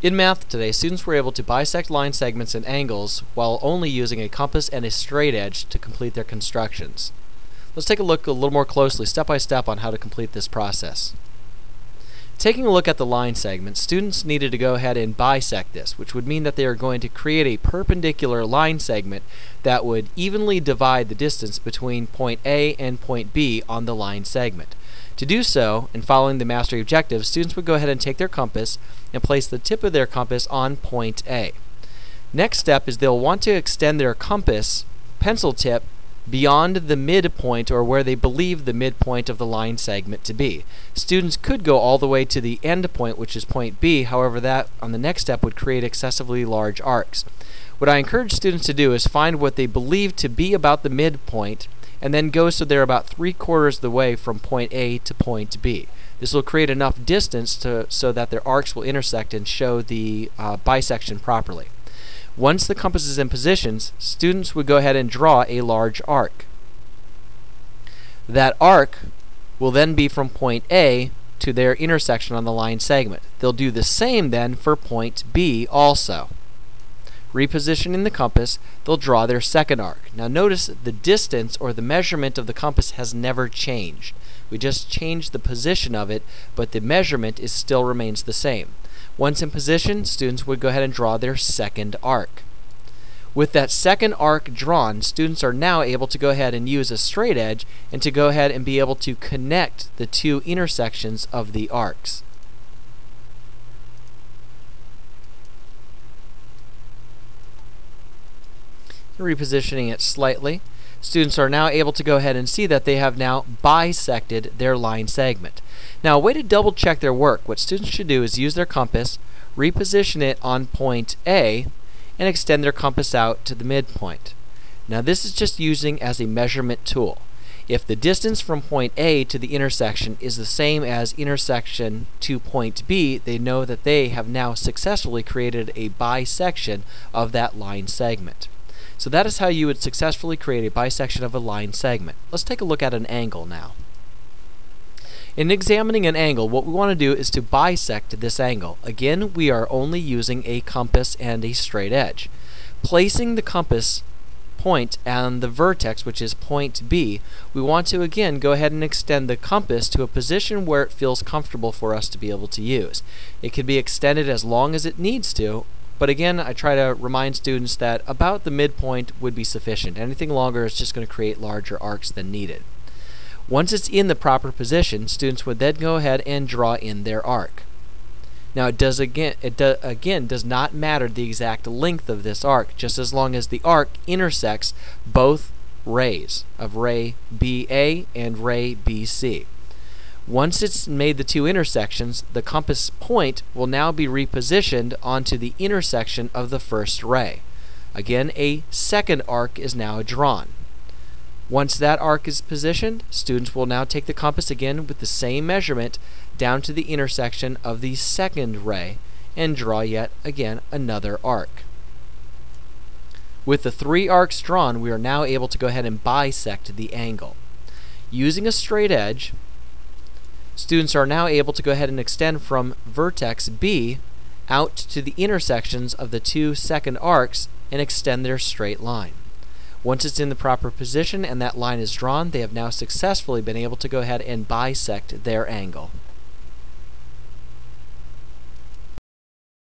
In math today, students were able to bisect line segments and angles while only using a compass and a straight edge to complete their constructions. Let's take a look a little more closely, step by step, on how to complete this process. Taking a look at the line segment, students needed to go ahead and bisect this, which would mean that they are going to create a perpendicular line segment that would evenly divide the distance between point A and point B on the line segment. To do so, and following the mastery objectives, students would go ahead and take their compass and place the tip of their compass on point A. Next step is they'll want to extend their compass pencil tip beyond the midpoint, or where they believe the midpoint of the line segment to be. Students could go all the way to the end point, which is point B, however that on the next step would create excessively large arcs. What I encourage students to do is find what they believe to be about the midpoint and then go so they're about 3/4 of the way from point A to point B. This will create enough distance so that their arcs will intersect and show the bisection properly. Once the compass is in position, students would go ahead and draw a large arc. That arc will then be from point A to their intersection on the line segment. They'll do the same then for point B also. Repositioning the compass, they'll draw their second arc. Now notice the distance, or the measurement of the compass, has never changed. We just changed the position of it, but the measurement still remains the same. Once in position, students would go ahead and draw their second arc. With that second arc drawn, students are now able to go ahead and use a straight edge and to go ahead and be able to connect the two intersections of the arcs. Repositioning it slightly, students are now able to go ahead and see that they have now bisected their line segment. Now, a way to double check their work, what students should do is use their compass, reposition it on point A, and extend their compass out to the midpoint. Now this is just using as a measurement tool. If the distance from point A to the intersection is the same as intersection to point B, they know that they have now successfully created a bisection of that line segment. So that is how you would successfully create a bisection of a line segment. Let's take a look at an angle now. In examining an angle, what we want to do is to bisect this angle. Again, we are only using a compass and a straight edge. Placing the compass point on the vertex, which is point B, we want to again go ahead and extend the compass to a position where it feels comfortable for us to be able to use. It can be extended as long as it needs to, but again, I try to remind students that about the midpoint would be sufficient. Anything longer is just going to create larger arcs than needed. Once it's in the proper position, students would then go ahead and draw in their arc. Now it does not matter the exact length of this arc, just as long as the arc intersects both rays of ray BA and ray BC. Once it's made the two intersections, the compass point will now be repositioned onto the intersection of the first ray. Again, a second arc is now drawn. Once that arc is positioned, students will now take the compass again with the same measurement down to the intersection of the second ray and draw yet again another arc. With the 3 arcs drawn, we are now able to go ahead and bisect the angle. Using a straight edge, students are now able to go ahead and extend from vertex B out to the intersections of the 2 second arcs and extend their straight line. Once it's in the proper position and that line is drawn, they have now successfully been able to go ahead and bisect their angle.